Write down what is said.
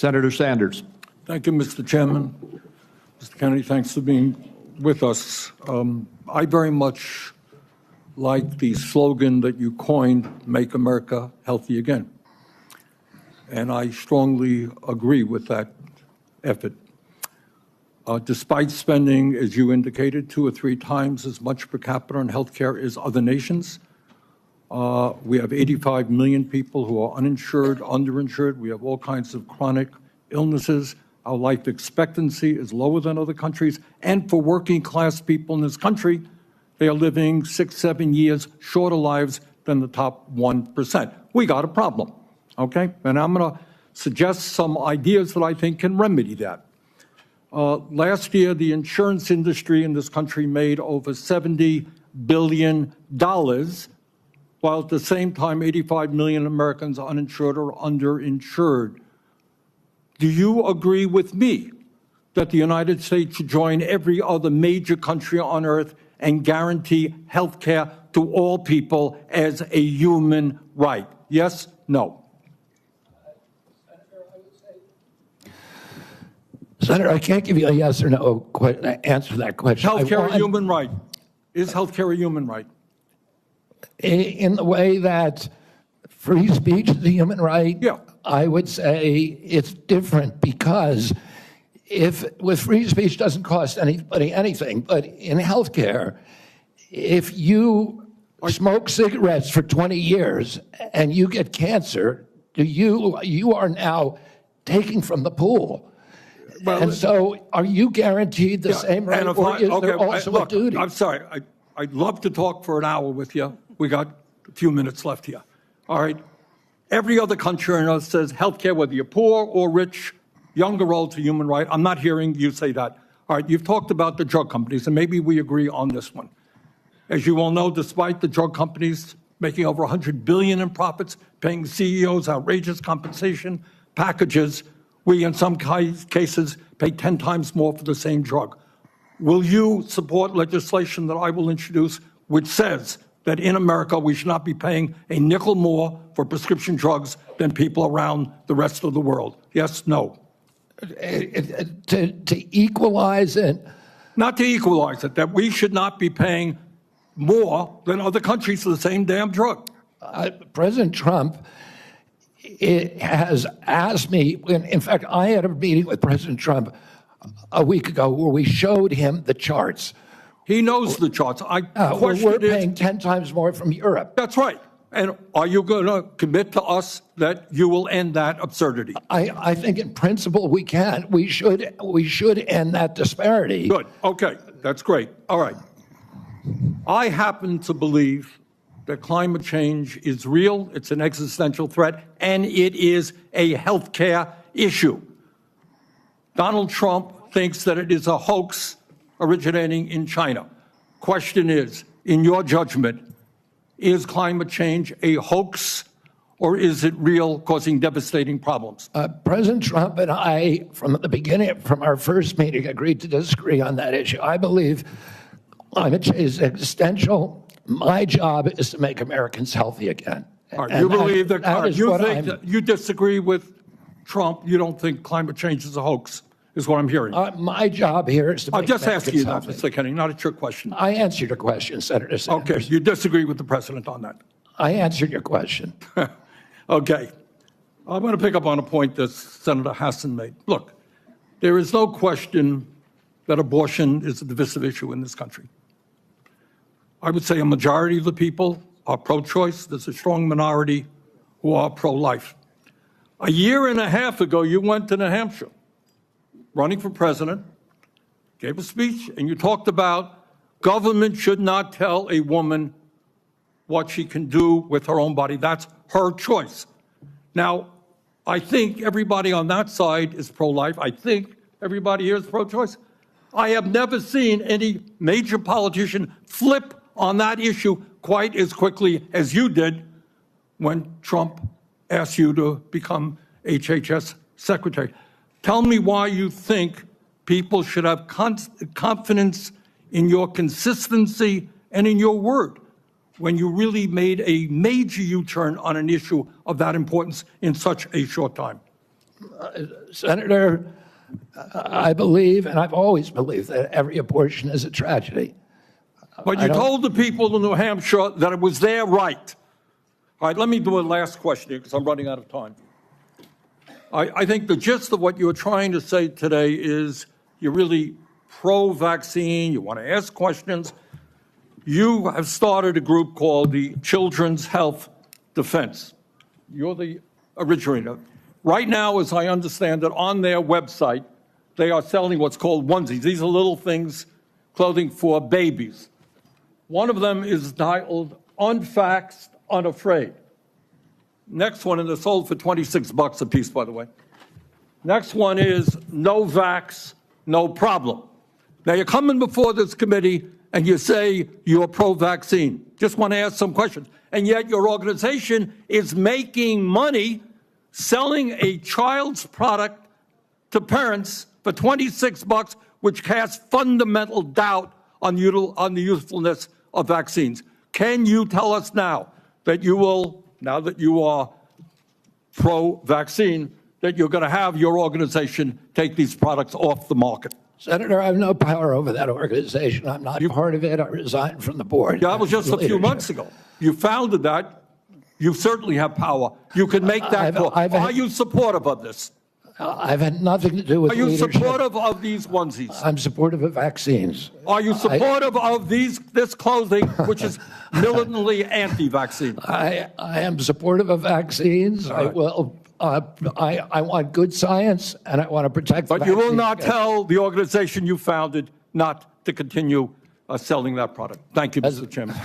Senator Sanders. Thank you, Mr. Chairman. Mr. Kennedy, thanks for being with us. I very much like the slogan that you coined, Make America Healthy Again. And I strongly agree with that effort. Despite spending, as you indicated, 2 or 3 times as much per capita on healthcare as other nations, we have 85 million people who are uninsured, underinsured. We have all kinds of chronic illnesses. Our life expectancy is lower than other countries. And for working class people in this country, they are living 6, 7 years shorter lives than the top 1%. We got a problem, okay? And I'm going to suggest some ideas that I think can remedy that. Last year, the insurance industry in this country made over $70 billion, while at the same time, 85 million Americans are uninsured or underinsured. Do you agree with me that the United States should join every other major country on earth and guarantee health care to all people as a human right? Yes? No? Senator, I can't give you a yes or no answer to that question. Health care a human right? Is health care a human right? In the way that free speech is a human right, Yeah. I would say it's different, because if with free speech doesn't cost anybody anything, but in healthcare, if you smoke cigarettes for 20 years and you get cancer, you are now taking from the pool. Well, and so are you guaranteed the same right, or is there also a duty? I'm sorry. I'd love to talk for an hour with you. We got a few minutes left here. All right. Every other country on earth says healthcare, whether you're poor or rich, young or old, is a human right. I'm not hearing you say that. All right. You've talked about the drug companies, and maybe we agree on this one. As you all know, despite the drug companies making over $100 billion in profits, paying CEOs outrageous compensation packages, we, in some cases, pay 10 times more for the same drug. Will you support legislation that I will introduce which says that in America we should not be paying a nickel more for prescription drugs than people around the rest of the world? Yes, no? To equalize it? Not to equalize it, that we should not be paying more than other countries for the same damn drug. President Trump has asked me, in fact, I had a meeting with President Trump a week ago where we showed him the charts. He knows the charts. We're paying 10 times more from Europe. That's right. And are you going to commit to us that you will end that absurdity? I think in principle we can. We should end that disparity. Good. Okay. That's great. All right. I happen to believe that climate change is real, it's an existential threat, and it is a healthcare issue. Donald Trump thinks that it is a hoax originating in China. Question is, in your judgment, is climate change a hoax, or is it real, causing devastating problems? President Trump and I, from the beginning, from our first meeting, agreed to disagree on that issue. I believe climate change is existential. My job is to make Americans healthy again. You believe that you disagree with Trump? You don't think climate change is a hoax, is what I'm hearing. My job here is to make Americans healthy. I'm just asking you that, healthy. Mr. Kennedy, not a trick question. I answered your question, Senator Sanders. Okay, you disagree with the president on that. I answered your question. Okay. I'm going to pick up on a point that Senator Hassan made. Look, there is no question that abortion is a divisive issue in this country. I would say a majority of the people are pro-choice. There's a strong minority who are pro-life. A year and a half ago, you went to New Hampshire, running for president, gave a speech, and you talked about government should not tell a woman what she can do with her own body. That's her choice. Now, I think everybody on that side is pro-life. I think everybody here is pro-choice. I have never seen any major politician flip on that issue quite as quickly as you did when Trump asked you to become HHS secretary. Tell me why you think people should have confidence in your consistency and in your word when you really made a major U-turn on an issue of that importance in such a short time. Senator, I believe, and I've always believed, that every abortion is a tragedy. But you told the people in New Hampshire that it was their right. All right, let me do a last question here because I'm running out of time. I think the gist of what you're trying to say today is you're really pro-vaccine, you want to ask questions. You have started a group called the Children's Health Defense. You're the originator. Right now, as I understand it, on their website, they are selling what's called onesies. These are little things, clothing for babies. One of them is titled Unvaxxed, Unafraid. Next one, and they're sold for $26 a piece, by the way. Next one is No Vax, No Problem. Now, you're coming before this committee and you say you're pro-vaccine. Just want to ask some questions. And yet your organization is making money selling a child's product to parents for $26, which casts fundamental doubt on the usefulness of vaccines. Can you tell us now that you will, now that you are pro-vaccine, that you're going to have your organization take these products off the market? Senator, I have no power over that organization. I'm not part of it. I resigned from the board. That was just a few months ago. You founded that. You certainly have power. You can make that call. Are you supportive of this? I've had nothing to do with leadership. Are you supportive of these onesies? I'm supportive of vaccines. Are you supportive of this clothing, which is militantly anti-vaccine? I am supportive of vaccines. I will. I want good science, and I want to protect. But you will not tell the organization you founded not to continue selling that product. Thank you, Mr. Chairman.